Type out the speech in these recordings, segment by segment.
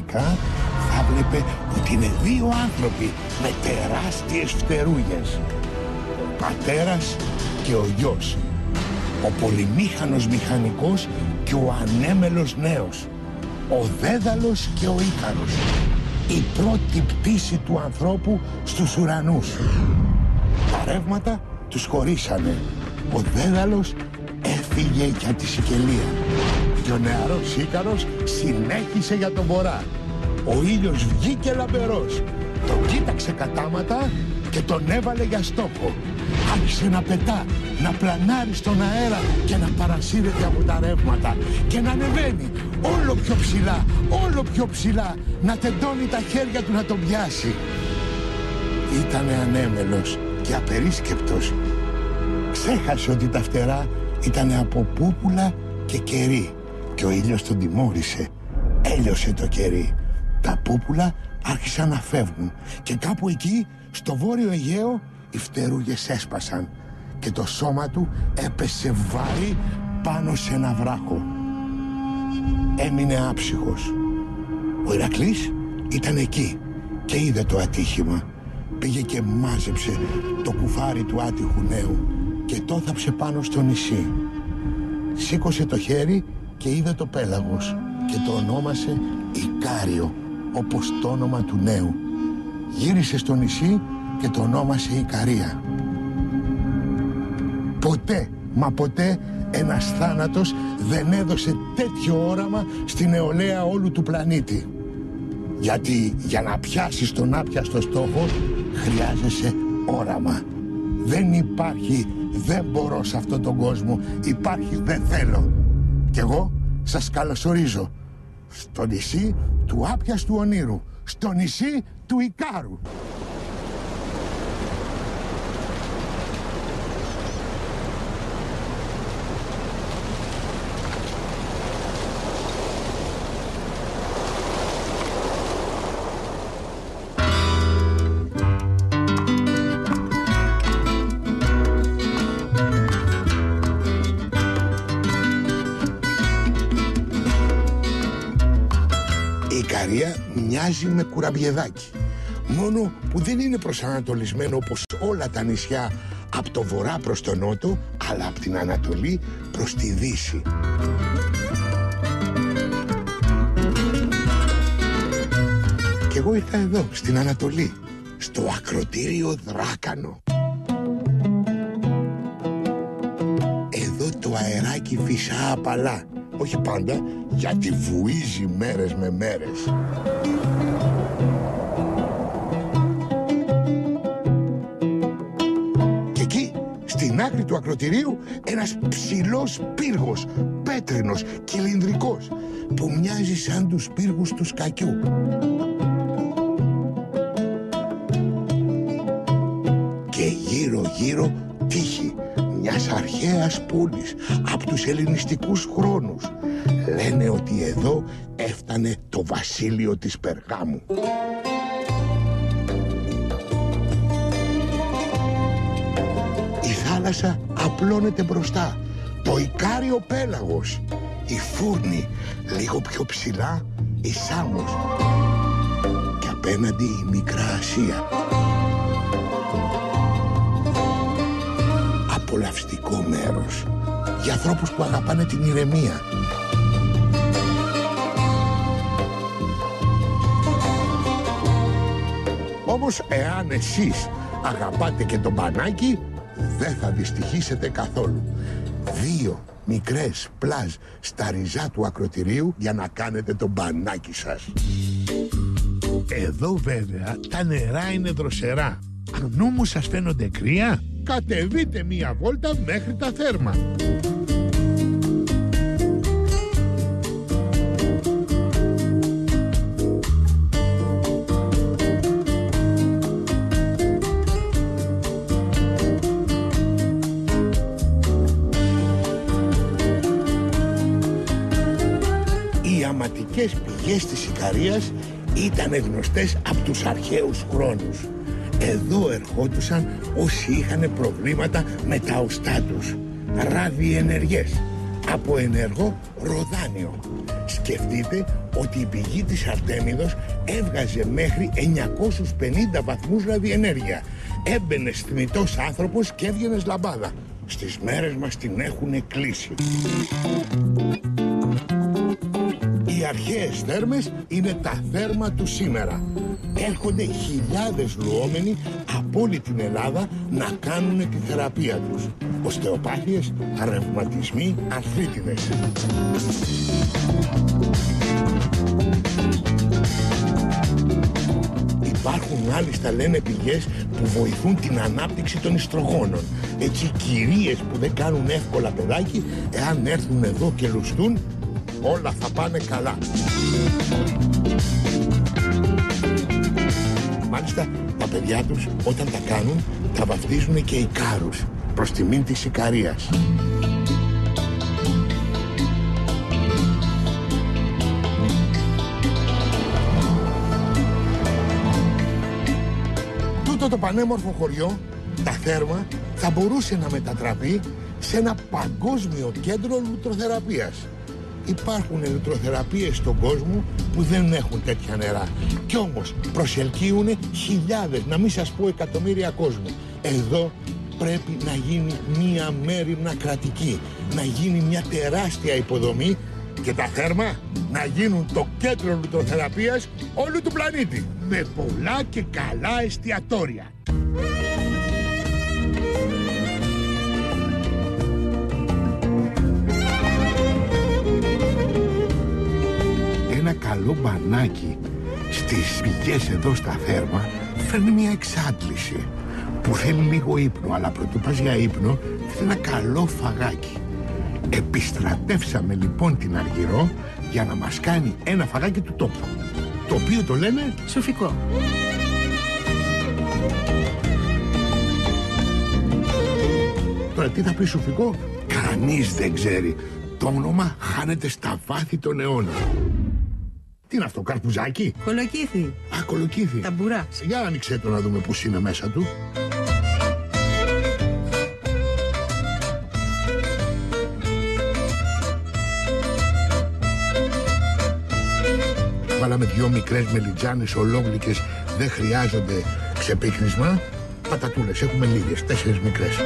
οπτικά θα βλέπε ότι είναι δύο άνθρωποι με τεράστιες φτερούγες. Ο πατέρας και ο γιος. Ο πολυμήχανος μηχανικός και ο ανέμελος νέος. Ο Δέδαλος και ο Ίκαρος. Η πρώτη πτήση του ανθρώπου στους ουρανούς. Τα ρεύματα τους χωρίσανε. Ο Δέδαλος έφυγε για τη Σικελία και ο νεαρός Ίκαρος συνέχισε για τον βορρά. Ο ήλιος βγήκε λαμπερός, τον κοίταξε κατάματα και τον έβαλε για στόχο. Άρχισε να πετά, να πλανάρει στον αέρα και να παρασύρεται από τα ρεύματα και να ανεβαίνει όλο πιο ψηλά, όλο πιο ψηλά, να τεντώνει τα χέρια του να τον πιάσει. Ήτανε ανέμελος και απερίσκεπτος. Ξέχασε ότι τα φτερά ήτανε από πούπουλα και κερί και ο ήλιος τον τιμώρησε. Έλειωσε το κερί. Τα πούπουλα άρχισαν να φεύγουν και κάπου εκεί, στο Βόρειο Αιγαίο, οι φτερούγες έσπασαν και το σώμα του έπεσε βάρη πάνω σε ένα βράχο. Έμεινε άψυχος. Ο Ηρακλής ήταν εκεί και είδε το ατύχημα. Πήγε και μάζεψε το κουφάρι του άτυχου νέου και το θάψε πάνω στο νησί. Σήκωσε το χέρι και είδε το πέλαγος και το ονόμασε Ικάριο, όπως το όνομα του νέου. Γύρισε στο νησί και το ονόμασε Ικαρία. Ποτέ, μα ποτέ, ένας θάνατος δεν έδωσε τέτοιο όραμα στην νεολαία όλου του πλανήτη. Γιατί για να πιάσεις τον άπιαστο στόχο χρειάζεσαι όραμα. Δεν υπάρχει δεν μπορώ σε αυτόν τον κόσμο, υπάρχει δεν θέλω. Κι εγώ σας καλωσορίζω στο νησί του άπιαστου ονείρου, στο νησί του Ικάρου. Η Ικαρία μοιάζει με κουραμπιεδάκι, μόνο που δεν είναι προσανατολισμένο όπως όλα τα νησιά από το βορρά προς το νότο, αλλά από την Ανατολή προς τη Δύση. Και εγώ ήρθα εδώ, στην Ανατολή, στο ακροτήριο Δράκανο. Εδώ το αεράκι φυσά απαλά. Όχι πάντα, γιατί βουίζει μέρες με μέρες. Και εκεί, στην άκρη του ακροτηρίου, ένας ψηλός πύργος, πέτρινος, κυλινδρικός, που μοιάζει σαν τους πύργους του σκακιού. Και γύρω-γύρω τείχη μιας αρχαίας πόλης από τους ελληνιστικούς χρόνους. Λένε ότι εδώ έφτανε το βασίλειο της Περγάμου. Η θάλασσα απλώνεται μπροστά. Το Ικάριο πέλαγος. Η Φούρνη, λίγο πιο ψηλά η Σάμος. Και απέναντι η Μικρά Ασία. Απολαυστικό μέρος για ανθρώπους που αγαπάνε την ηρεμία. Όμως εάν εσείς αγαπάτε και το μπανάκι, δεν θα δυστυχήσετε καθόλου. 2 μικρές πλάζ στα ριζά του ακροτηρίου για να κάνετε το μπανάκι σας. Εδώ βέβαια τα νερά είναι δροσερά. Αν όμως σας φαίνονται κρύα, κατεβείτε μία βόλτα μέχρι τα θέρμα. Οι αματικές πηγές της Ικαρίας ήταν γνωστές από τους αρχαίους χρόνους. Εδώ ερχόντουσαν όσοι είχαν προβλήματα με τα οστά τους, ραδιενεργές, από ενεργό ροδάνιο. Σκεφτείτε ότι η πηγή της Αρτέμιδος έβγαζε μέχρι 950 βαθμούς ραδιενέργεια. Έμπαινε θνητός άνθρωπος και έβγαινες λαμπάδα. Στις μέρες μας την έχουνε κλείσει. Οι αρχαίες θέρμες είναι τα θέρμα του σήμερα. Έρχονται χιλιάδες λουόμενοι από όλη την Ελλάδα να κάνουν τη θεραπεία τους. Οστεοπάθειες, ρευματισμοί, αρθρίτιδες. Υπάρχουν μάλιστα, λένε, πηγές που βοηθούν την ανάπτυξη των ιστρογόνων. Έτσι κυρίες που δεν κάνουν εύκολα παιδάκι, εάν έρθουν εδώ και λουστούν, όλα θα πάνε καλά. Μάλιστα, τα παιδιά τους όταν τα κάνουν, τα βαφτίζουν και Ικάρους, προς τιμήν της Ικαρίας. Τούτο το πανέμορφο χωριό, τα Θέρμα, θα μπορούσε να μετατραπεί σε ένα παγκόσμιο κέντρο λουτροθεραπείας. Υπάρχουν λουτροθεραπείες στον κόσμο που δεν έχουν τέτοια νερά. Κι όμως προσελκύουν χιλιάδες, να μην σας πω εκατομμύρια κόσμου. Εδώ πρέπει να γίνει μία μέριμνα κρατική, να γίνει μια τεράστια υποδομή και τα Θέρμα να γίνουν το κέντρο λουτροθεραπείας όλου του πλανήτη, με πολλά και καλά εστιατόρια. Ένα καλό μπανάκι στις πηγές εδώ στα Θέρμα φέρνει μια εξάντληση που θέλει λίγο ύπνο, αλλά πρωτού πας για ύπνο θέλει ένα καλό φαγάκι. Επιστρατεύσαμε λοιπόν την Αργυρό για να μας κάνει ένα φαγάκι του τόπου, το οποίο το λένε σουφικό. Τώρα τι θα πει σουφικό, κανείς δεν ξέρει. Το όνομα χάνεται στα βάθη των αιώνων. Τι είναι αυτό, καρπουζάκι? Κολοκύθι. Α, κολοκύθι. Ταμπουρά. Για άνοιξε το να δούμε πώς είναι μέσα του. Βάλαμε 2 μικρές μελιτζάνες ολόγλικες, δεν χρειάζονται ξεπίκνισμα. Πατατούλες, έχουμε λίγες, 4 μικρές.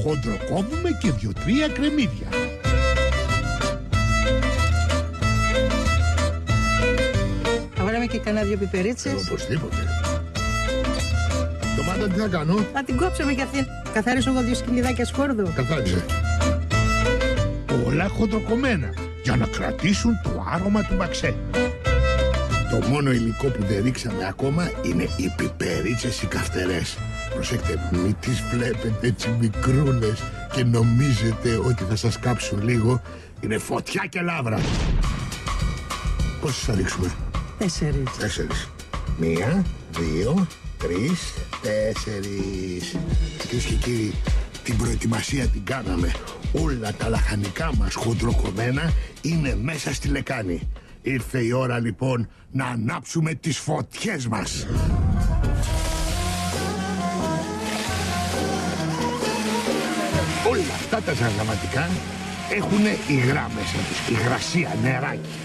Χοντροκόβουμε και 2-3 κρεμμύδια. Θα βάλαμε και κανένα 2 πιπερίτσες. Οπωσδήποτε. Ντομάτα τι θα κάνω? Θα την κόψαμε κι αυτή. Καθαρίσω εγώ 2 σκυλιδάκια σκόρδο. Καθάρισε. Όλα χοντροκομμένα για να κρατήσουν το άρωμα του μπαξέ. Το μόνο υλικό που δεν ρίξαμε ακόμα είναι οι πιπερίτσες οι καυτερές. Προσέξτε, μην τις βλέπετε έτσι μικρούλες και νομίζετε ότι θα σας κάψουν λίγο. Είναι φωτιά και λάβρα. Πόσες θα ρίξουμε? 4. 4. 1, 2, 3, 4. Κυρίες και κύριοι, την προετοιμασία την κάναμε. Όλα τα λαχανικά μας χοντροκομμένα είναι μέσα στη λεκάνη. Ήρθε η ώρα λοιπόν να ανάψουμε τις φωτιές μας. Όλα αυτά τα ζαρζαματικά έχουν υγρά μέσα τους, υγρασία, νεράκι.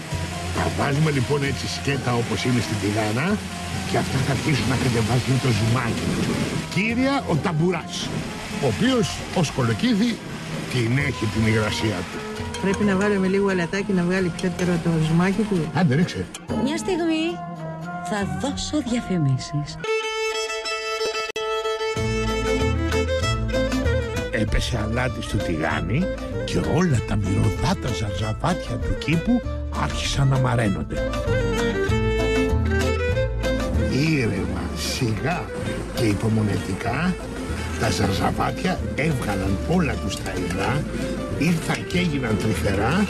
Τα βάζουμε λοιπόν έτσι σκέτα όπως είναι στην τηγάνα και αυτά θα αρχίσουν να κατεβάζουν το ζουμάκι. Κύρια ο ταμπουράς, ο οποίος ως κολοκύθι την έχει την υγρασία του. Πρέπει να βάλουμε λίγο αλατάκι να βγάλει πιο τερό το ζουμάκι του. Άντε ρίξε. Μια στιγμή θα δώσω διαφημίσεις. Έπεσε αλάτι στο τηγάνι και όλα τα μυρωδάτα ζαρζαβάτια του κήπου άρχισαν να μαραίνονται. Ήρεμα, σιγά και υπομονετικά τα ζαρζαβάτια έβγαλαν όλα τους τα υγρά, ήρθαν και έγιναν τρυφερά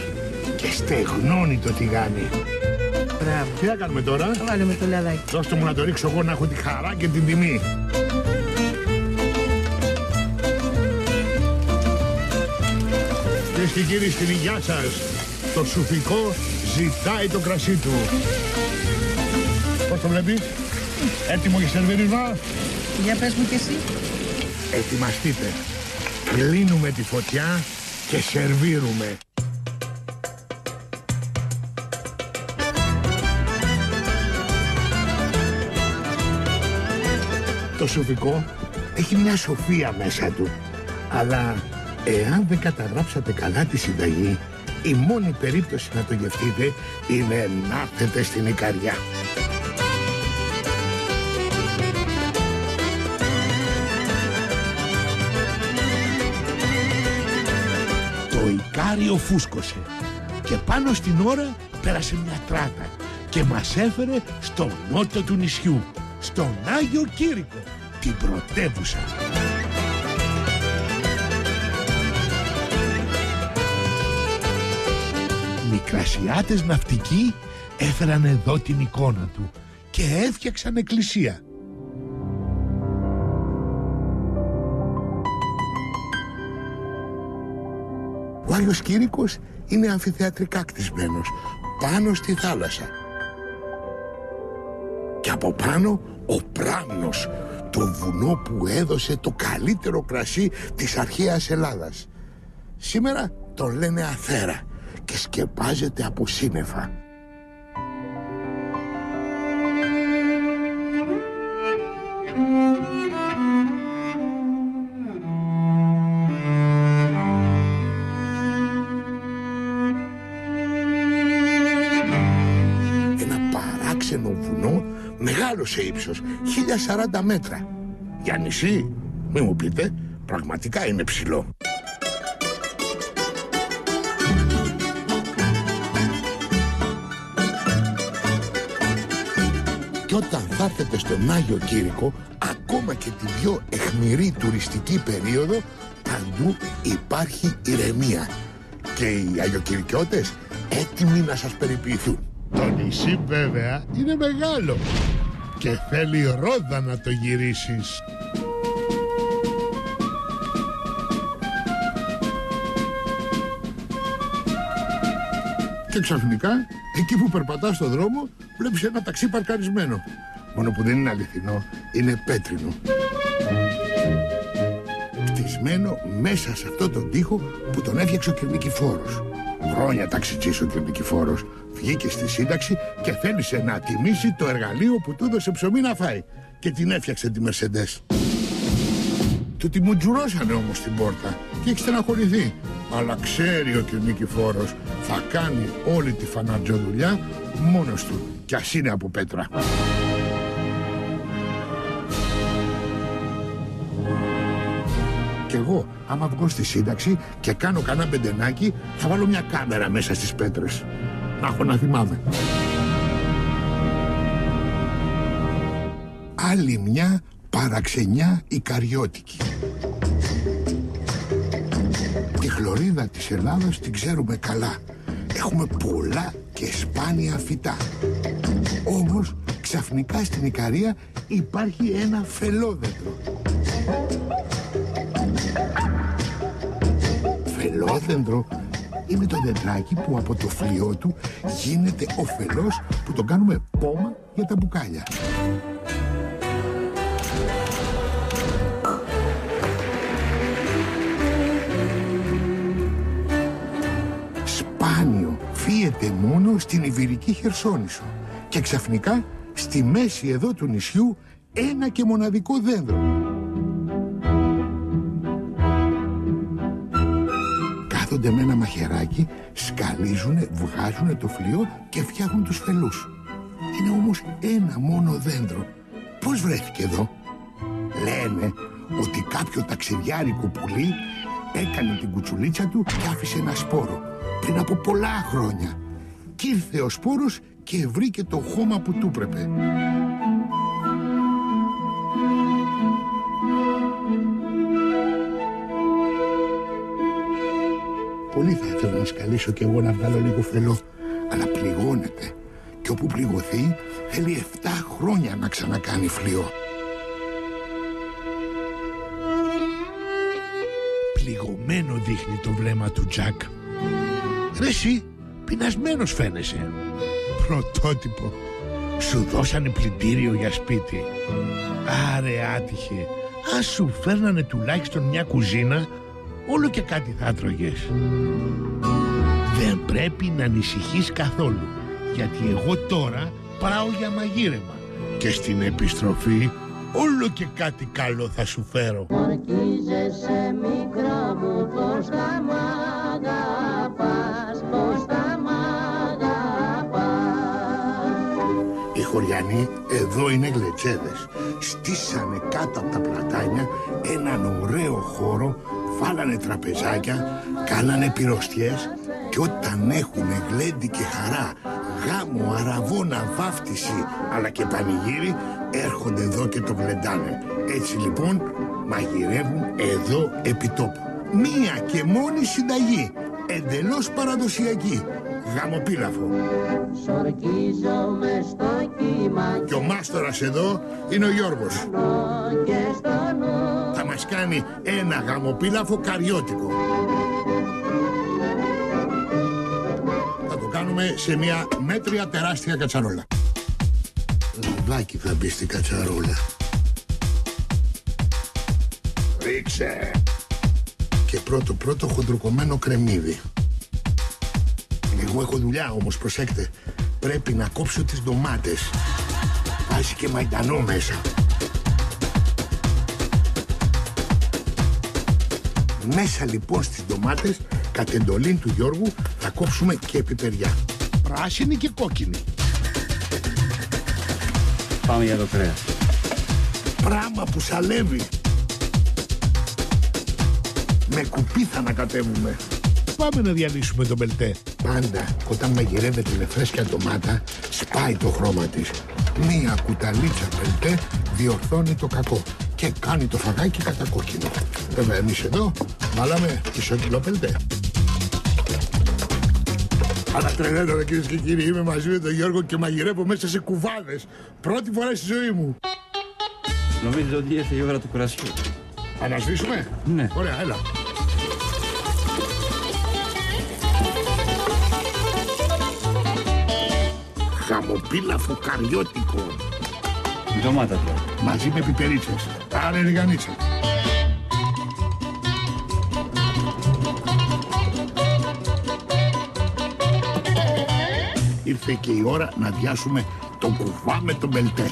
και στεγνώνει το τηγάνι. Μπράβο. Τι θα κάνουμε τώρα? Θα βάλουμε το λαδάκι. Δώστε μου να το ρίξω εγώ να έχω τη χαρά και την τιμή. Κυρίες και κύριοι, στην υγειά σας, το σουφικό ζητάει το κρασί του. Πώς το βλέπεις? Έτοιμο για σερβίρισμα? Για πες μου κι εσύ. Ετοιμαστείτε. Κλείνουμε τη φωτιά και σερβίρουμε. Το σουφικό έχει μια σοφία μέσα του. Αλλά εάν δεν καταγράψατε καλά τη συνταγή, η μόνη περίπτωση να το γευτείτε είναι να έρθετε στην Ικαριά. Το Ικάριο φούσκωσε και πάνω στην ώρα πέρασε μια τράτα και μας έφερε στο νότο του νησιού, στον Άγιο Κήρυκο, την πρωτεύουσα. Μικρασιάτες ναυτικοί έφεραν εδώ την εικόνα του και έφτιαξαν εκκλησία. Ο Άγιος Κήρυκος είναι αμφιθεατρικά κτισμένος πάνω στη θάλασσα. Και από πάνω ο Πράμνος, το βουνό που έδωσε το καλύτερο κρασί της αρχαίας Ελλάδας. Σήμερα τον λένε Αθέρα και σκεπάζεται από σύννεφα. Ένα παράξενο βουνό μεγάλο σε ύψος, 1040 μέτρα. Για νησί, μη μου πείτε, πραγματικά είναι ψηλό. Και όταν θα έρθετε στον Άγιο Κήρυκο, ακόμα και την πιο αιχμηρή τουριστική περίοδο, παντού υπάρχει ηρεμία. Και οι Αγιοκηρυκιώτες έτοιμοι να σας περιποιηθούν. Το νησί βέβαια είναι μεγάλο και θέλει ρόδα να το γυρίσεις. Και ξαφνικά, εκεί που περπατάς στον δρόμο, βλέπεις ένα ταξί παρκαρισμένο. Μόνο που δεν είναι αληθινό, είναι πέτρινο. Κτισμένο μέσα σε αυτό τον τοίχο που τον έφτιαξε ο Κυρνικηφόρος. Χρόνια ταξιτζής ο Κυρνικηφόρος. Βγήκε στη σύνταξη και θέλησε να τιμήσει το εργαλείο που του έδωσε ψωμί να φάει. Και την έφτιαξε τη Μερσεντές. Του τη μουτζουρώσανε όμως την πόρτα και έχει στεναχωρηθεί. Αλλά ξέρει ο Κυρνικηφόρος, θα κάνει όλη τη φαναρτζοδουλειά μόνος του, κι ας είναι από πέτρα. Κι εγώ, άμα βγω στη σύνταξη και κάνω κανένα μπεντενάκι, θα βάλω μια κάμερα μέσα στις πέτρες. Να έχω να θυμάμαι. Άλλη μια παραξενιά ικαριώτικη. Τη χλωρίδα της Ελλάδας την ξέρουμε καλά. Έχουμε πολλά και σπάνια φυτά. Όμως ξαφνικά στην Ικαρία υπάρχει ένα φελόδεντρο. Φελόδεντρο είναι το δεντράκι που από το φλοιό του γίνεται ο φελός που τον κάνουμε πόμα για τα μπουκάλια. Σπάνιο, φύεται μόνο στην Ιβηρική Χερσόνησο και ξαφνικά στη μέση εδώ του νησιού ένα και μοναδικό δέντρο. Κάθονται με ένα μαχαιράκι, σκαλίζουνε, βγάζουνε το φλοιό και φτιάχνουν τους φελούς. Είναι όμως ένα μόνο δέντρο. Πώς βρέθηκε εδώ? Λένε ότι κάποιο ταξιδιάρικο πουλί έκανε την κουτσουλίτσα του και άφησε ένα σπόρο πριν από πολλά χρόνια. Κι ήρθε ο σπόρος και βρήκε το χώμα που του έπρεπε. Πολύ θα ήθελα να σκαλίσω κι εγώ να βγάλω λίγο φελό, αλλά πληγώνεται. Και όπου πληγωθεί θέλει 7 χρόνια να ξανακάνει φλοιό. Πληγωμένο δείχνει το βλέμμα του Τζακ. Ρε εσύ, πεινασμένος φαίνεσαι. Πρωτότυπο. Σου δώσανε πλυντήριο για σπίτι. Άρε άτυχε. Ας σου φέρνανε τουλάχιστον μια κουζίνα, όλο και κάτι θα τρώγες. Δεν πρέπει να ανησυχείς καθόλου, γιατί εγώ τώρα πάω για μαγείρεμα και στην επιστροφή όλο και κάτι καλό θα σου φέρω. Ορκίζεσαι μικρό μου, πως θα μ' αγαπάς, πως θα μ' αγαπάς. Οι χωριανοί εδώ είναι γλετσέδες. Στήσανε κάτω από τα πλατάνια έναν ωραίο χώρο, βάλανε τραπεζάκια, κάνανε πυροστιές και όταν έχουνε γλέντι και χαρά, γάμο, αραβώνα, βάφτιση αλλά και πανηγύρι, έρχονται εδώ και το γλεντάνε. Έτσι λοιπόν μαγειρεύουν εδώ επί τόπου. Μία και μόνη συνταγή, εντελώς παραδοσιακή, γαμοπίλαφο. Σορκίζομαι στο κύμα Και ο μάστορας εδώ είναι ο Γιώργος. και στο νου. Θα μας κάνει ένα γαμοπίλαφο καριώτικο. Θα το κάνουμε σε μια μέτρια τεράστια κατσαρόλα. Λαδάκι θα μπει στην κατσαρόλα. Ρίξε. Και πρώτο χοντροκομμένο κρεμμύδι. Εγώ έχω δουλειά όμως, προσέξτε. Πρέπει να κόψω τις ντομάτες. Βάζει και μαϊντανό μέσα. Μέσα λοιπόν στις ντομάτες, κατ' εντολήν του Γιώργου, θα κόψουμε και πιπεριά. Πράσινη και κόκκινη. Πάμε για το κρέας. Πράμα που σαλεύει. Με κουπί θα ανακατεύουμε. Πάμε να διαλύσουμε το μπελτέ. Πάντα όταν μαγειρεύεται με φρέσκια ντομάτα, σπάει το χρώμα της. Μία κουταλίτσα μπελτέ διορθώνει το κακό και κάνει το φαγάκι κατακόκκινο. Βέβαια εμείς εδώ βάλαμε μισό κιλό μπελτέ. Αλλά τρελαίνομαι κυρίες και κύριοι, είμαι μαζί με τον Γιώργο και μαγειρεύω μέσα σε κουβάδες. Πρώτη φορά στη ζωή μου. Νομίζω ότι ήρθε η ώρα του κρασιού. Ανασβήσουμε? Ναι. Ωραία, έλα. Χαμοπίλαφο καριώτικο. Ντομάτα τώρα. Μαζί με πιπερίτσες. Άρε ριγανίτσα. Ήρθε και η ώρα να διάσουμε το κουβά με το μπελτέ.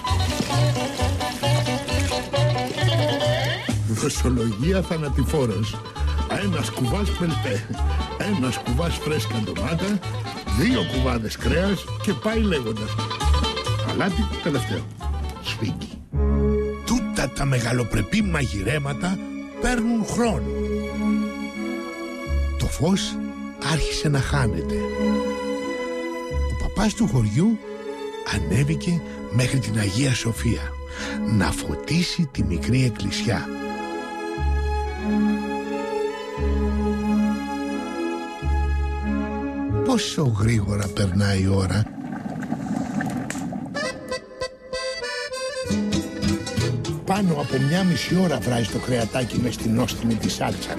Δοσολογία θανατηφόρος. Ένας κουβάς μπελτέ, ένας κουβάς φρέσκα ντομάτα, 2 κουβάδες κρέας και πάει λέγοντας. Αλάτι τελευταίο. Σφίγγι. Τούτα τα μεγαλοπρεπή μαγειρέματα παίρνουν χρόνο. Το φως άρχισε να χάνεται. Ο παπάς του χωριού ανέβηκε μέχρι την Αγία Σοφία να φωτίσει τη μικρή εκκλησιά. Πόσο γρήγορα περνάει η ώρα. Πάνω από 1,5 ώρα βράζει το κρεατάκι μες στην νόστιμη τη σάλτσα.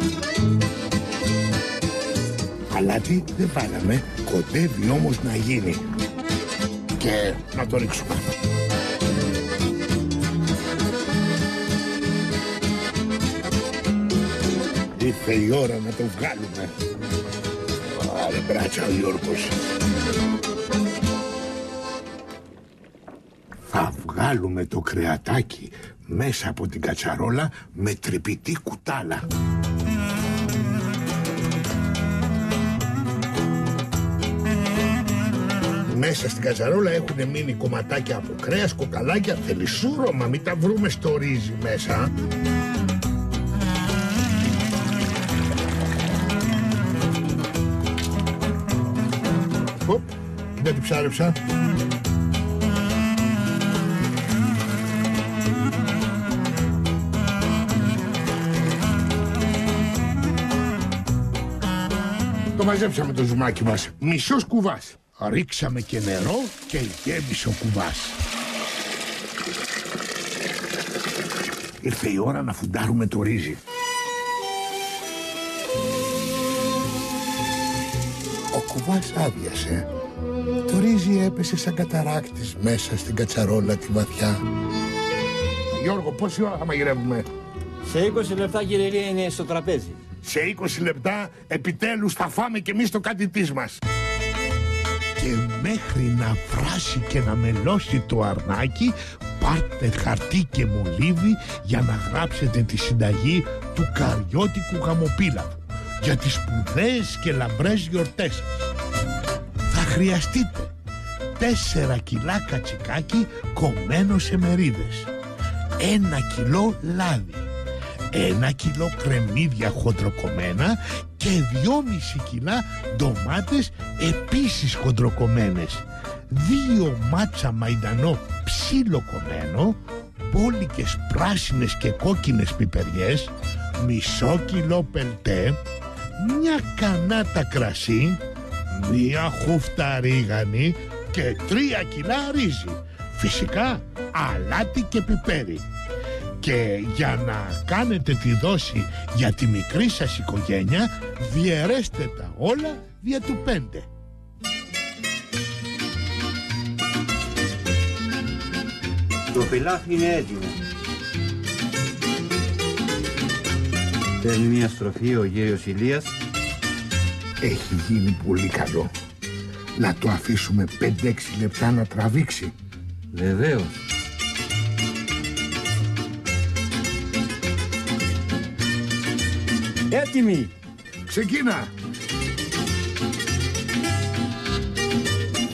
Αλάτι δεν βάλαμε, κοντεύει όμως να γίνει. Και να το ρίξουμε. Ήρθε η ώρα να το βγάλουμε. Άρε μπράτσα ο Γιώργος. Θα βγάλουμε το κρεατάκι μέσα από την κατσαρόλα με τρυπητή κουτάλα. Μέσα στην κατσαρόλα έχουν μείνει κομματάκια από κρέας, κοκαλάκια, θελισσούρωμα, μην τα βρούμε στο ρύζι μέσα. Οπ, δεν την ψάρεψα. Το μαζέψαμε το ζουμάκι μας. Μισός κουβάς. Ρίξαμε και νερό και γέμισε ο κουβάς. Ήρθε η ώρα να φουντάρουμε το ρύζι. Ο κουβάς άδειασε Το ρύζι έπεσε σαν καταράκτης μέσα στην κατσαρόλα τη βαθιά. Γιώργο, πόση ώρα θα μαγειρεύουμε? Σε 20 λεπτά, κύριε Ηλία, είναι στο τραπέζι. Σε 20 λεπτά επιτέλους θα φάμε κι εμείς το κάτι της μας. Και μέχρι να βράσει και να μελώσει το αρνάκι, πάρτε χαρτί και μολύβι για να γράψετε τη συνταγή του καριώτικου γαμοπίλαβου για τις σπουδαίες και λαμπρές γιορτές σας. Θα χρειαστείτε 4 κιλά κατσικάκι κομμένο σε μερίδες, 1 κιλό λάδι, 1 κιλό κρεμμύδια χοντροκομμένα και 2,5 κιλά ντομάτες επίσης χοντροκομμένες, 2 μάτσα μαϊντανό ψιλοκομμένο, μπόλικες πράσινες και κόκκινες πιπεριές, μισό κιλό πελτέ, μια κανάτα κρασί, μια χούφτα ρίγανη και 3 κιλά ρύζι, φυσικά αλάτι και πιπέρι. Και για να κάνετε τη δόση για τη μικρή σας οικογένεια, διαιρέστε τα όλα δια του 5. Το πιλάφι είναι έτοιμο. Παίρνει μια στροφή ο κύριος Ηλίας. Έχει γίνει πολύ καλό. Να το αφήσουμε 5-6 λεπτά να τραβήξει. Βεβαίως. Έτοιμη! Ξεκίνα!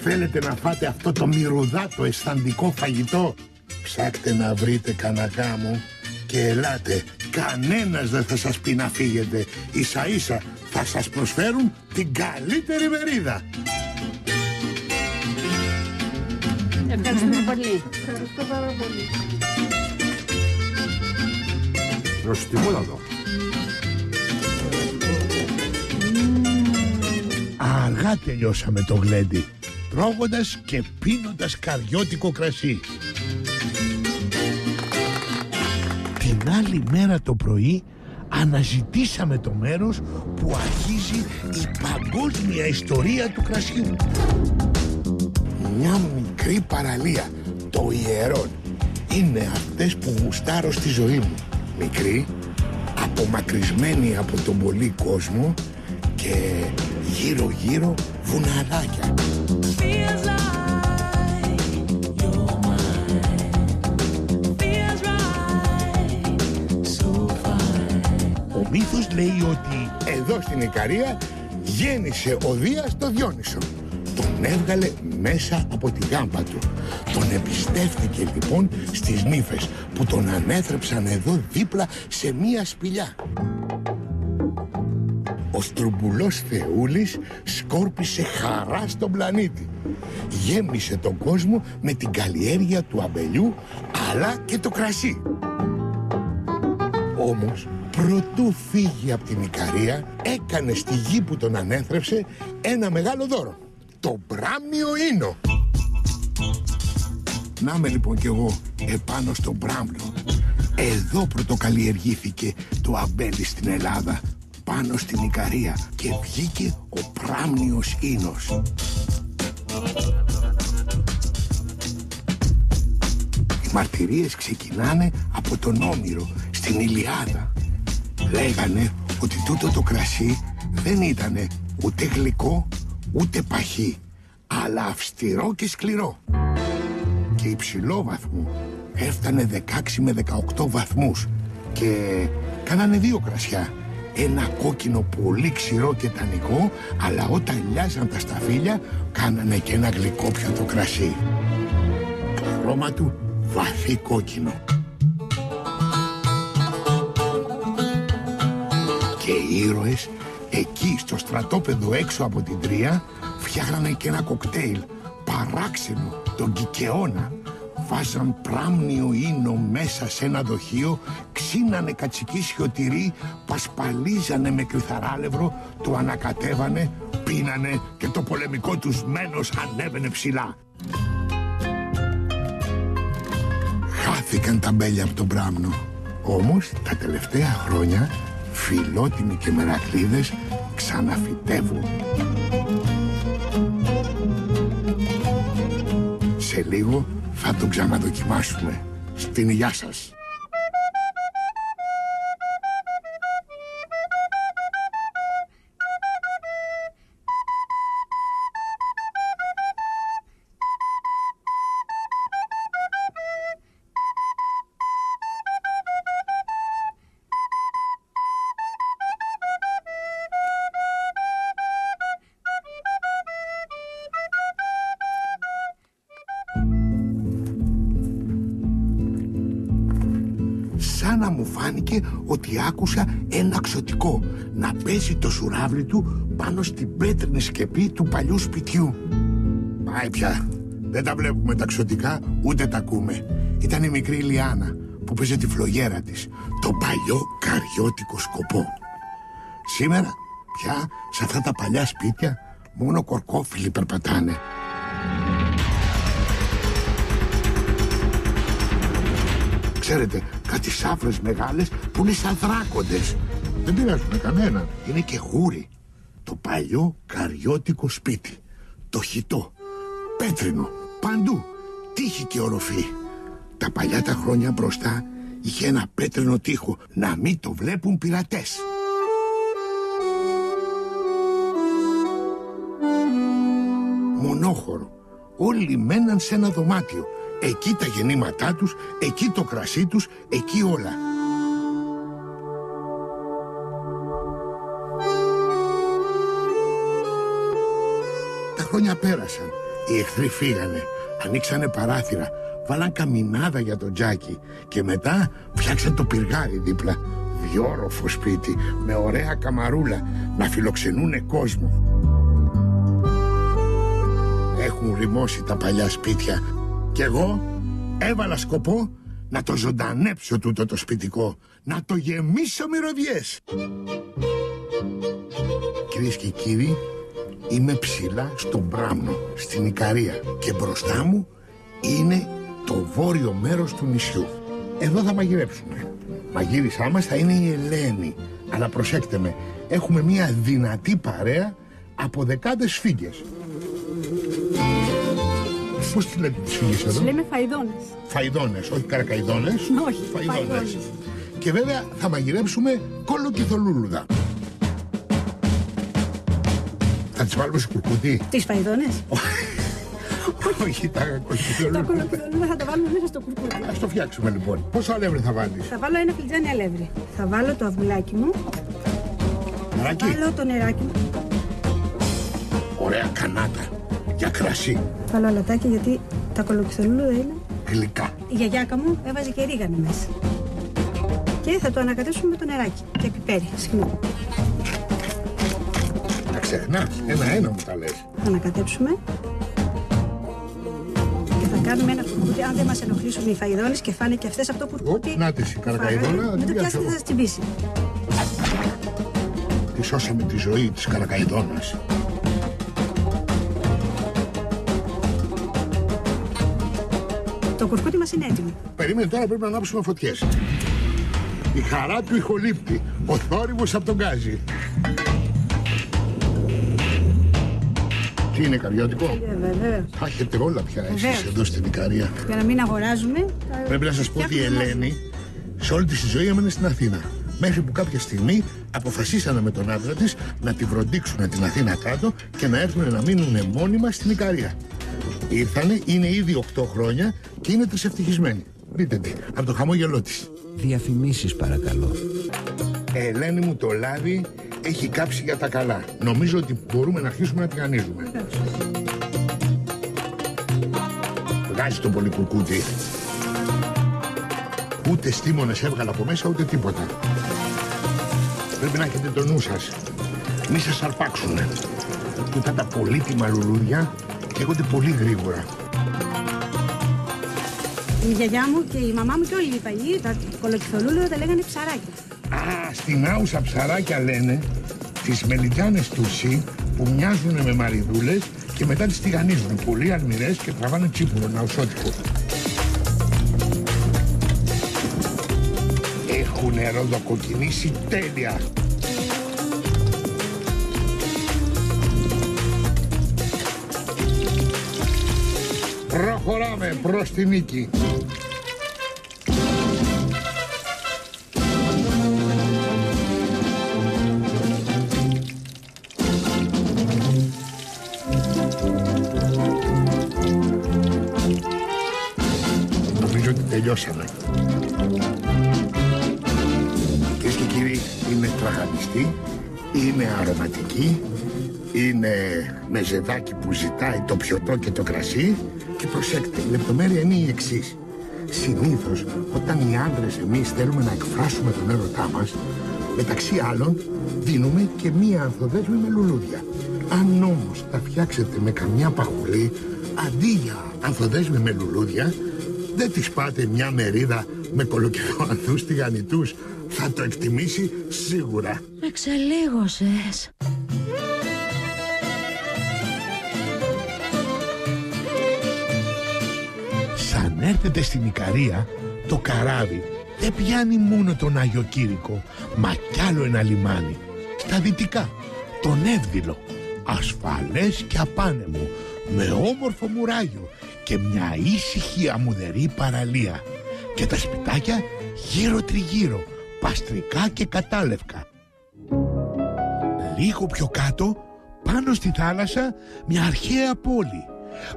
Θέλετε να φάτε αυτό το μυρωδάτο αισθαντικό φαγητό? Ψάχτε να βρείτε κανένα γάμο και ελάτε. Κανένας δεν θα σας πει να φύγετε. Ίσα ίσα θα σας προσφέρουν την καλύτερη μερίδα. Ευχαριστούμε πολύ. Ευχαριστώ πάρα πολύ. Προστιμότατο. Αργά τελειώσαμε το γλέντι, τρώγοντας και πίνοντας καριώτικο κρασί. Την άλλη μέρα το πρωί αναζητήσαμε το μέρος που αρχίζει η παγκόσμια ιστορία του κρασιού. Μια μικρή παραλία, το Ιερόν, είναι αυτές που γουστάρω στη ζωή μου. Μικρή, απομακρυσμένη από τον πολύ κόσμο και γύρω γύρω βουναδάκια. Ο μύθος λέει ότι εδώ στην Ικαρία γέννησε ο Δίας το Διόνυσο. Τον έβγαλε μέσα από τη γάμπα του. Τον εμπιστεύτηκε λοιπόν στις νύφες που τον ανέθρεψαν εδώ δίπλα σε μία σπηλιά. Ο στρουμπουλός Θεούλης σκόρπισε χαρά στον πλανήτη. Γέμισε τον κόσμο με την καλλιέργεια του αμπελιού αλλά και το κρασί. Όμως προτού φύγει από την Ικαρία έκανε στη γη που τον ανέθρεψε ένα μεγάλο δώρο. Το μπράμνιο ίνο. Να είμαι λοιπόν κι εγώ επάνω στο μπράμνιο. Εδώ πρωτοκαλλιεργήθηκε το αμπέλι στην Ελλάδα, πάνω στην Ικαρία, και βγήκε ο μπράμνιος ίνος. Οι μαρτυρίες ξεκινάνε από τον Όμηρο στην Ηλιάδα. Λέγανε ότι τούτο το κρασί δεν ήτανε ούτε γλυκό ούτε παχύ, αλλά αυστηρό και σκληρό. Και υψηλόβαθμο έφτανε 16 με 18 βαθμούς και κάνανε 2 κρασιά. Ένα κόκκινο πολύ ξηρό και τανικό, αλλά όταν λιάζαν τα σταφύλια κάνανε και ένα γλυκόπιατο κρασί. Το χρώμα του βαθύ κόκκινο. Και οι ήρωες εκεί στο στρατόπεδο έξω από την Τρία φτιάχνανε και ένα κοκτέιλ παράξενο, τον Κικαιώνα. Βάζαν πράμνιο ίνο μέσα σε ένα δοχείο, ξύνανε κατσική σιωτηρή, πασπαλίζανε με κρυθαράλευρο, το ανακατέβανε, πίνανε και το πολεμικό τους μένος ανέβαινε ψηλά. Χάθηκαν τα μπέλια από τον πράμνο. Όμως τα τελευταία χρόνια Φιλότιμοι και Μερακλείδες ξαναφυτεύουν. Σε λίγο θα το ξαναδοκιμάσουμε. Στην υγεία σας. Σαν να μου φάνηκε ότι άκουσα ένα ξωτικό να παίζει το σουράβλι του πάνω στην πέτρινη σκεπή του παλιού σπιτιού. Πάει πια. Δεν τα βλέπουμε τα ξωτικά, ούτε τα ακούμε. Ήταν η μικρή Λιάννα που παίζει τη φλογέρα της, το παλιό καριώτικο σκοπό. Σήμερα πια σε αυτά τα παλιά σπίτια μόνο κορκόφυλλοι περπατάνε. Ξέρετε, κάτι σάφρες μεγάλες που είναι σαν δράκοντες. Δεν πειράζουν κανέναν. Είναι και γούρι. Το παλιό καριώτικο σπίτι. Το χιτό. Πέτρινο. Παντού. Τείχη και οροφή. Τα παλιά τα χρόνια μπροστά είχε ένα πέτρινο τοίχο να μην το βλέπουν πειρατές. Μονόχωρο. Όλοι μέναν σε ένα δωμάτιο. Εκεί τα γεννήματά τους, εκεί το κρασί τους, εκεί όλα. Τα χρόνια πέρασαν. Οι εχθροί φύγανε. Ανοίξανε παράθυρα. Βάλαν καμινάδα για τον Τζάκι. Και μετά φτιάξαν το πυργάρι δίπλα. Διόροφο σπίτι, με ωραία καμαρούλα, να φιλοξενούνε κόσμο. Έχουν ρημώσει τα παλιά σπίτια. Κι εγώ έβαλα σκοπό να το ζωντανέψω τούτο το σπιτικό, να το γεμίσω μυρωδιές. Κυρίες και κύριοι, είμαι ψηλά στον Μπράμνο, στην Ικαρία, και μπροστά μου είναι το βόρειο μέρος του νησιού. Εδώ θα μαγειρέψουμε. Μαγείρισά μας θα είναι η Ελένη. Αλλά προσέξτε με, έχουμε μια δυνατή παρέα από δεκάδες φίγγες. Πώς τη λέτε τις φίγγες εδώ? Τις λέμε φαϊδόνες. Φαϊδόνες, όχι καρακαϊδόνες. Όχι, φαϊδόνες. Και βέβαια θα μαγειρέψουμε κολοκυθολούλουδα. Θα τις βάλουμε στο κουρκούτι. Τις φαϊδόνες? Όχι, τα Τα κολοκυθολούλουδα. κολοκυθολούλουδα θα τα βάλουμε μέσα στο κουρκούτι. Ας το φτιάξουμε λοιπόν. Πόσο αλεύρι θα βάλεις? Θα βάλω ένα φλιτζάνι αλεύρι. Θα βάλω το αυγουλάκι μου. Νεράκι. Θα βάλω το νεράκι μου. Ωραία κανάτα για κρασί. Θα βάλω αλατάκι γιατί τα κολοκυθολούλουδα είναι. Γλυκά. Η γιαγιάκα μου έβαζε και ρίγανη μέσα. Και θα το ανακατέψουμε με το νεράκι και πιπέρι. Συγγνώμη. Τα ξεχνάς. Ένα-ένα μου τα λες. Θα ανακατέψουμε. Και θα κάνουμε ένα κουρκούτι. Αν δεν μας ενοχλήσουν οι φαϊδόνες και φάνε και αυτές αυτό κουρκούτι. Να τις η καρακαϊδόνα. Μην το πιάσετε, θα σας τσιμπήσει. Τη σώσαμε τη ζωή της καρακαϊδόνας. Το κουρκούτι μας είναι έτοιμο. Περίμενε, τώρα πρέπει να ανάψουμε φωτιές. Η χαρά του ηχολήπτη. Ο θόρυβος από τον γκάζι. Τι είναι, καριώτικο? Βεβαίως. Θα έχετε όλα πια εσείς Βεβαίως. εδώ στην Ικαρία. Για να μην αγοράζουμε. Πρέπει να σας πω ότι η φτιάχνουμε Ελένη σε όλη της τη ζωή έμενε στην Αθήνα. Μέχρι που κάποια στιγμή αποφασίσανε με τον άντρα της να τη βροντίξουν την Αθήνα κάτω και να έρθουν να μείνουν μόνιμα στην Ικαρία. Ήρθανε, είναι ήδη 8 χρόνια και είναι τρισευτυχισμένοι. Δείτε τι, από το χαμόγελό της. Διαφημίσεις παρακαλώ. Ελένη μου, το λάδι έχει κάψει για τα καλά. Νομίζω ότι μπορούμε να αρχίσουμε να τηγανίζουμε. Βγάζει το πολύ κουρκούτι. Ούτε στίμονες έβγαλα από μέσα, ούτε τίποτα. Πρέπει να έχετε το νου σας. Μη σας αρπάξουνε. Τούτα τα πολύτιμα λουλούδια καίγονται πολύ γρήγορα. Η γιαγιά μου και η μαμά μου και όλοι οι παλιοί, τα κολοκυθολούλουδα τα λέγανε ψαράκια. Α, στην Άουσα ψαράκια λένε τις μελιτζάνες τουρσί που μοιάζουν με μαριδούλες και μετά τις τηγανίζουν. Πολύ αλμυρές και τραβάνε τσίπουρο, ναουσότικο. Έχουνε ροδοκοκκινήσει τέλεια. Ροκ. Προχωράμε προς τη νίκη. Νομίζω ότι τελειώσαμε. Κυρίες και κύριοι, είναι τραγανιστή, είναι αρωματική, είναι με ζεδάκι που ζητάει το πιωτό και το κρασί. Και προσέξτε, η λεπτομέρεια είναι η εξής. Συνήθως, όταν οι άντρες εμείς θέλουμε να εκφράσουμε τον έρωτά μας, μεταξύ άλλων δίνουμε και μία ανθοδέσμη με λουλούδια. Αν όμως τα φτιάξετε με καμιά παχουλή, αντί για ανθοδέσμη με λουλούδια, δεν της πάτε μια μερίδα με κολοκυθοανθούς τηγανιτούς, θα το εκτιμήσει σίγουρα. Με ξελίγωσες. Αν έρθετε στην Ικαρία, το καράβι δεν πιάνει μόνο τον Άγιο Κήρυκο, μα κι άλλο ένα λιμάνι, στα δυτικά, τον Εύδηλο, ασφαλές και απάνεμο, με όμορφο μουράγιο και μια ήσυχη αμμουδερή παραλία και τα σπιτάκια γύρω τριγύρω, παστρικά και κατάλευκα. Λίγο πιο κάτω, πάνω στη θάλασσα, μια αρχαία πόλη,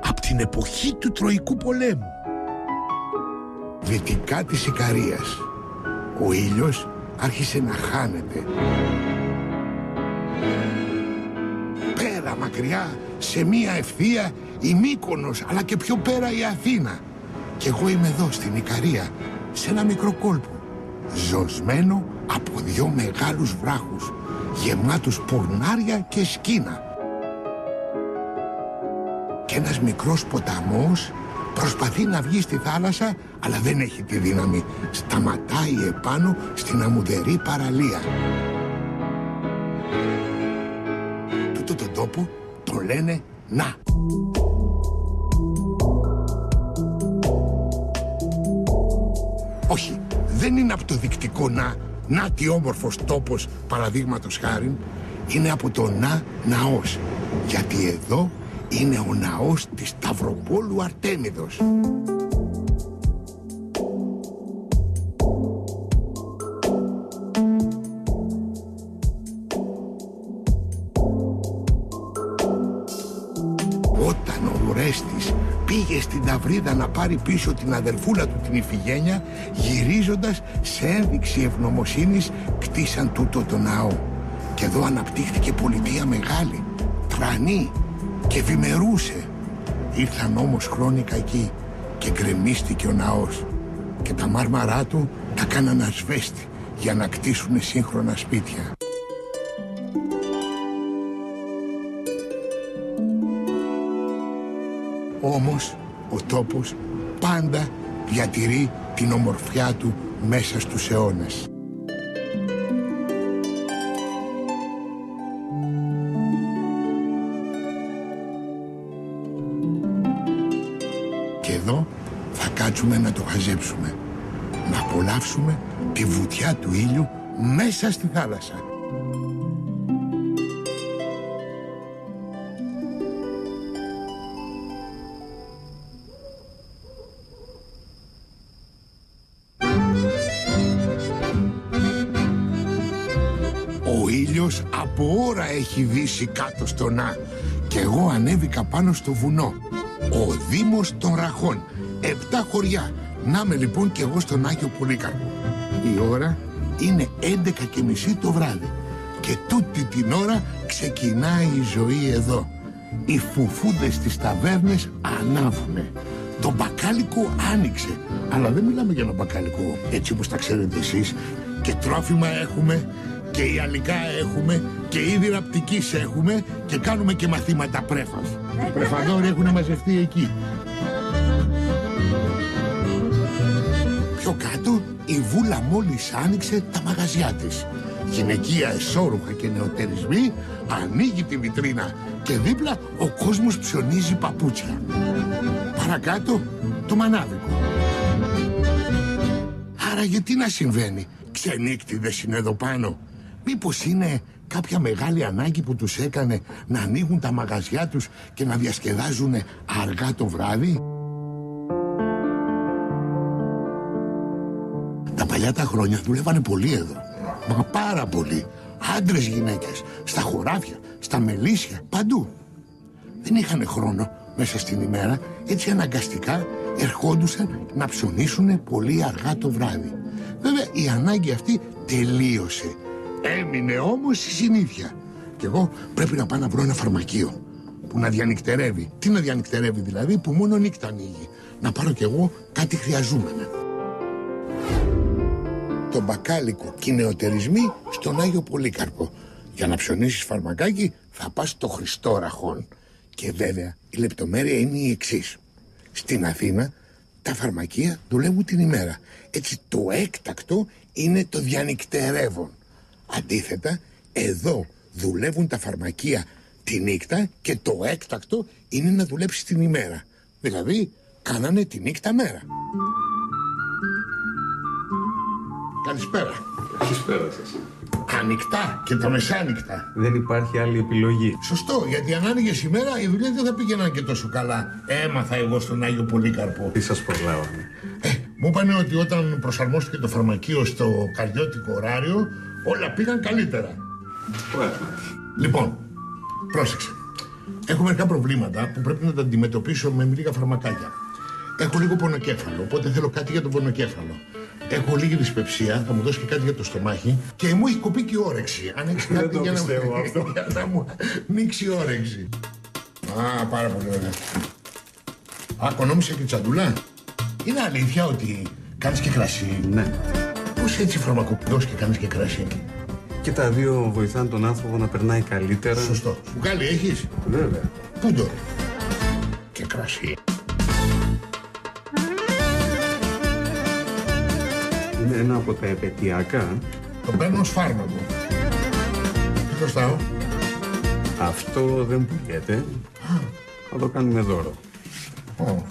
από την εποχή του Τροϊκού πολέμου. Δυτικά της Ικαρίας, ο ήλιος άρχισε να χάνεται. Πέρα μακριά, σε μία ευθεία, η Μύκονος, αλλά και πιο πέρα η Αθήνα. Και εγώ είμαι εδώ στην Ικαρία, σε ένα μικρό κόλπο, ζωσμένο από δυο μεγάλους βράχους, γεμάτους πουρνάρια και σκίνα. Και ένας μικρός ποταμός προσπαθεί να βγει στη θάλασσα, αλλά δεν έχει τη δύναμη. Σταματάει επάνω στην αμμουδερή παραλία. Τούτο τον τόπο το λένε Να. Όχι, δεν είναι από το δεικτικό Να τι όμορφος τόπος, παραδείγματος χάριν. Είναι από το Ναός. Γιατί εδώ είναι ο ναός της Σταυροπόλου Αρτέμιδος. Όταν ο Ορέστης πήγε στην Ταυρίδα να πάρει πίσω την αδελφούλα του την Ιφηγένεια, γυρίζοντας σε ένδειξη ευγνωμοσύνης κτίσαν τούτο το ναό. Και εδώ αναπτύχθηκε πολιτεία μεγάλη, τρανή και ευημερούσε. Ήρθαν όμως χρόνοι κακοί και γκρεμίστηκε ο ναός και τα μάρμαρά του τα κάναν ασβέστη για να κτίσουν σύγχρονα σπίτια. Όμως ο τόπος πάντα διατηρεί την ομορφιά του μέσα στους αιώνες. Και εδώ θα κάτσουμε να το χαζέψουμε, να απολαύσουμε τη βουτιά του ήλιου μέσα στη θάλασσα. Ο ήλιος από ώρα έχει δύσει κάτω στο Να και εγώ ανέβηκα πάνω στο βουνό. Ο Δήμος των Ραχών, 7 χωριά. Να είμαι λοιπόν και εγώ στον Άγιο Πολύκαρπο. Η ώρα είναι 11:30 το βράδυ και τούτη την ώρα ξεκινάει η ζωή εδώ. Οι φουφούδες στις ταβέρνες ανάβουνε. Το μπακάλικο άνοιξε, αλλά δεν μιλάμε για ένα μπακάλικο έτσι όπως τα ξέρετε εσείς. Και τρόφιμα έχουμε και ιαλικά έχουμε και είδη ραπτικής έχουμε και κάνουμε και μαθήματα πρέφας. Οι πρεφαδόροι έχουν μαζευτεί εκεί. Πιο κάτω η Βούλα μόλις άνοιξε τα μαγαζιά της. Γυναικεία εσώρουχα και νεοτερισμοί, ανοίγει τη βιτρίνα και δίπλα ο κόσμος ψωνίζει παπούτσια. Παρακάτω το μανάδικο. Άρα γιατί να συμβαίνει, ξενύκτιδες είναι εδώ πάνω? Μήπως είναι κάποια μεγάλη ανάγκη που τους έκανε να ανοίγουν τα μαγαζιά τους και να διασκεδάζουν αργά το βράδυ? Παλιά τα χρόνια δουλεύανε πολύ εδώ. Μα πάρα πολύ. Άντρες, γυναίκες, στα χωράφια, στα μελίσια, παντού. Δεν είχαν χρόνο μέσα στην ημέρα, έτσι αναγκαστικά ερχόντουσαν να ψωνίσουν πολύ αργά το βράδυ. Βέβαια η ανάγκη αυτή τελείωσε. Έμεινε όμως η συνήθεια. Και εγώ πρέπει να πάω να βρω ένα φαρμακείο που να διανυκτερεύει. Τι να διανυκτερεύει δηλαδή, που μόνο νύχτα ανοίγει. Να πάρω κι εγώ κάτι χρειαζούμενα. Το μπακάλικο και οι νεοτερισμοί στον Άγιο Πολύκαρπο. Για να ψωνίσεις φαρμακάκι θα πας στο Χριστό Ραχών. Και βέβαια η λεπτομέρεια είναι η εξής. Στην Αθήνα τα φαρμακεία δουλεύουν την ημέρα. Έτσι το έκτακτο είναι το διανυκτερεύον. Αντίθετα, εδώ δουλεύουν τα φαρμακεία τη νύχτα και το έκτακτο είναι να δουλέψει την ημέρα. Δηλαδή, κάνανε τη νύχτα μέρα. Καλησπέρα. Καλησπέρα σας. Ανοιχτά και τα μεσάνυχτα. Δεν υπάρχει άλλη επιλογή. Σωστό, γιατί αν άνοιγες η μέρα, οι δουλειές δεν θα πήγαιναν και τόσο καλά. Έμαθα εγώ στον Άγιο Πολύκαρπο. Τι σας προλάβανε? Μου είπανε ότι όταν προσαρμόστηκε το φαρμακείο στο καρδιώτικο ωράριο, όλα πήγαν καλύτερα. Λοιπόν, πρόσεξε. Έχω μερικά προβλήματα που πρέπει να τα αντιμετωπίσω με λίγα φαρμακάκια. Έχω λίγο πονοκέφαλο, οπότε θέλω κάτι για τον πονοκέφαλο. Έχω λίγη δυσπεψία, θα μου δώσει και κάτι για το στομάχι. Και μου έχει κοπεί και η όρεξη. Αν έχεις κάτι για να μου ανοίξει η όρεξη. Α, πάρα πολύ ωραία. Α, κονόμησε και τσαντούλα. Είναι αλήθεια ότι κάνεις και κρασί? Ναι. Πώς έτσι φαρμακοποιός και κάνεις και κρασί? Και τα δύο βοηθάνε τον άνθρωπο να περνάει καλύτερα. Σωστό. Σφουγγάλι έχεις? Βέβαια. Πού το? Και κρασί. Είναι ένα από τα επαιτειακά. Το παίρνω ως φάρμακο. Τι χρωστάω? Αυτό δεν πουλιέται. Θα το κάνουμε δώρο.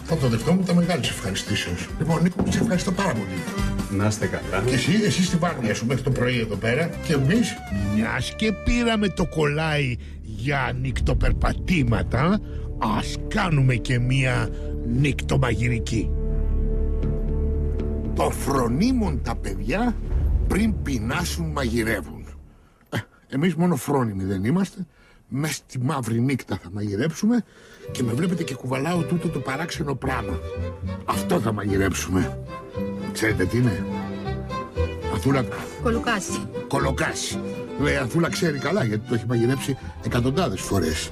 Θα το δεχτώ με τα μεγάλης ευχαριστήσεως. Λοιπόν, Νίκο, σε ευχαριστώ πάρα πολύ. Να είστε καλά. Και εσύ στη βάρδια σου μέχρι το πρωί εδώ πέρα. Και εμείς, μιας και πήραμε το κολλάι για νυκτοπερπατήματα, ας κάνουμε και μια νυκτομαγειρική. Το φρονίμων τα παιδιά πριν πεινάσουν μαγειρεύουν. Εμείς μόνο φρόνιμοι δεν είμαστε. Μες στη μαύρη νύχτα θα μαγειρέψουμε και με βλέπετε και κουβαλάω τούτο το παράξενο πράγμα. Αυτό θα μαγειρέψουμε. Ξέρετε τι είναι? Ανθούλα... Κολοκάσι. Κολοκάσι. Λέει, Ανθούλα ξέρει καλά γιατί το έχει μαγειρέψει εκατοντάδες φορές.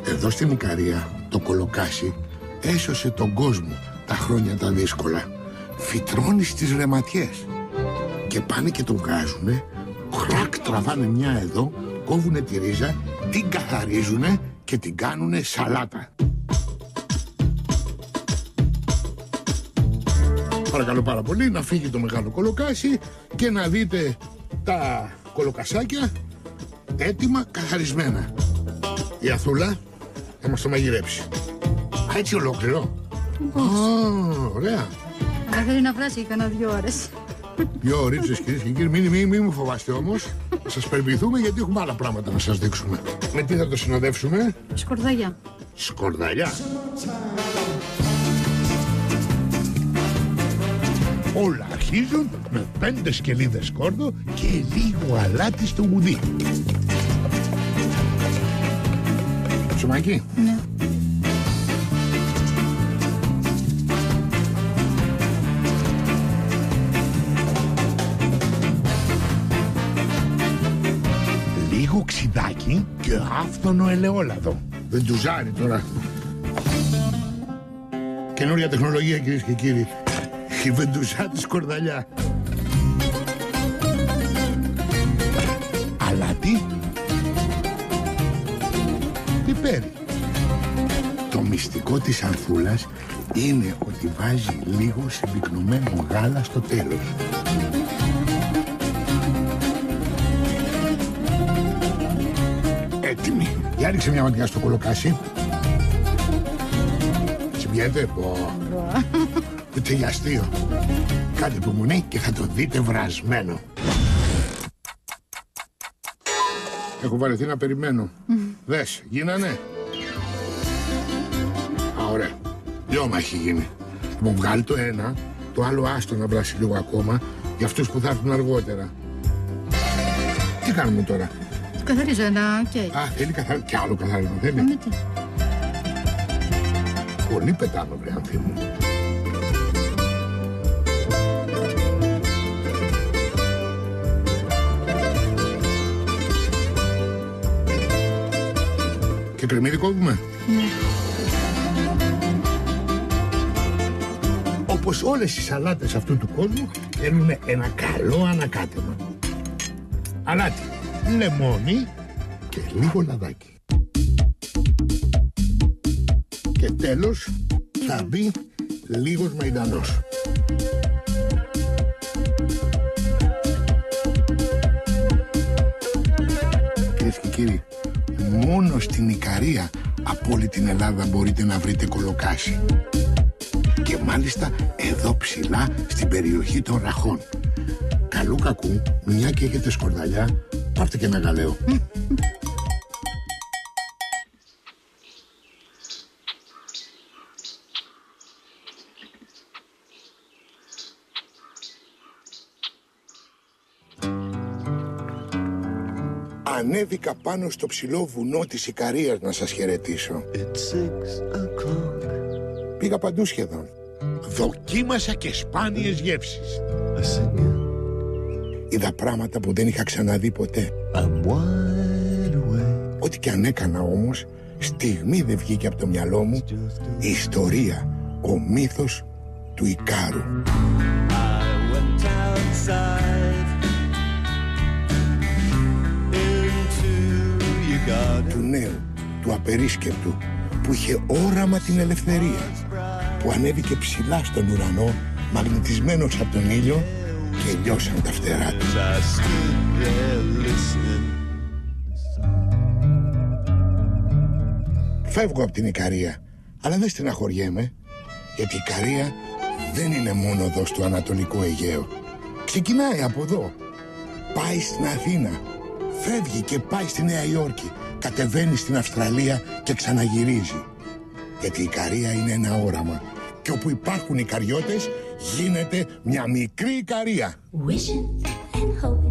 Εδώ στην Ικαρία το κολοκάσι έσωσε τον κόσμο τα χρόνια τα δύσκολα. Φυτρώνει στις ρεματιές. Και πάνε και το βγάζουνε, κρακ, τραβάνε μια εδώ, κόβουνε τη ρίζα, την καθαρίζουνε και την κάνουνε σαλάτα. Παρακαλώ πάρα πολύ να φύγει το μεγάλο κολοκάσι και να δείτε τα κολοκασάκια έτοιμα καθαρισμένα. Η Αθούλα θα μας το μαγειρέψει. Α, έτσι ολόκληρο? Ωραία. Θα θέλει να βράσει για κανένα 2 ώρες. 2 ώρες, κυρίες και κύριοι, μην μου φοβάστε όμως. Θα σας περιποιηθούμε γιατί έχουμε άλλα πράγματα να σας δείξουμε. Με τι θα το συνοδεύσουμε? Σκορδαλιά. Σκορδαλιά. Όλα αρχίζουν με 5 σκελίδες σκόρδο και λίγο αλάτι στο γουδί. Ψωμάκι? Ναι. Λίγο ξιδάκι και άφθονο ελαιόλαδο. Δεν του ζάρει τώρα. Καινούρια τεχνολογία, κυρίες και κύριοι. Η βεντουζάτη σκορδαλιά. Αλάτι. Πιπέρι. Το μυστικό της Ανθούλας είναι ότι βάζει λίγο συμπυκνωμένο γάλα στο τέλος. Έτοιμη. Για ρίξε μια ματιά στο κολοκάσι. Συμπιέται. Ούτε για αστείο. Κάντε υπομονή και θα το δείτε βρασμένο. Έχω βαρεθεί να περιμένω. Δες, γίνανε? Α, ωραία. Λιώμα έχει γίνει. Λοιπόν, βγάλει το ένα, το άλλο άστο να βράσει λίγο ακόμα Για αυτούς που θα έρθουν αργότερα. Τι κάνουμε τώρα? Καθαρίζω ένα κέικ. Α, θέλει κι άλλο καθάρισμα, θέλει. Με τι? Πολύ πετάνω, βρε Ανθή μου. Και κρεμμύδι κόβουμε. Ναι. Όπως όλες οι σαλάτες αυτού του κόσμου θέλουν ένα καλό ανακάτεμα. Αλάτι, λεμόνι και λίγο λαδάκι. Και τέλος θα μπει λίγος μαϊντανός. Κυρίες και κύριοι, μόνο στην Ικαρία από όλη την Ελλάδα μπορείτε να βρείτε κολοκάσι. Και μάλιστα εδώ ψηλά στην περιοχή των Ραχών. Καλού κακού, μια και έχετε σκορδαλιά, πάρτε και ένα γαλαίο. Ανέβηκα πάνω στο ψηλό βουνό της Ικαρίας να σας χαιρετήσω. Πήγα παντού σχεδόν. Δοκίμασα και σπάνιες γεύσεις. Είδα πράγματα που δεν είχα ξαναδεί ποτέ. Ό,τι και αν έκανα όμως, στιγμή δεν βγήκε από το μυαλό μου η ιστορία, ο μύθος του Ικάρου. Του νέου, του απερίσκεπτου, που είχε όραμα την ελευθερία, που ανέβηκε ψηλά στον ουρανό, μαγνητισμένος από τον ήλιο, και λιώσαν τα φτερά του. Φεύγω από την Ικαρία, αλλά δεν στεναχωριέμαι, γιατί η Ικαρία δεν είναι μόνο εδώ στο Ανατολικό Αιγαίο. Ξεκινάει από εδώ, πάει στην Αθήνα, φεύγει και πάει στη Νέα Υόρκη, κατεβαίνει στην Αυστραλία και ξαναγυρίζει. Γιατί η Ικαρία είναι ένα όραμα, και όπου υπάρχουν Ικαριώτες γίνεται μια μικρή Ικαρία. Wishing and hoping.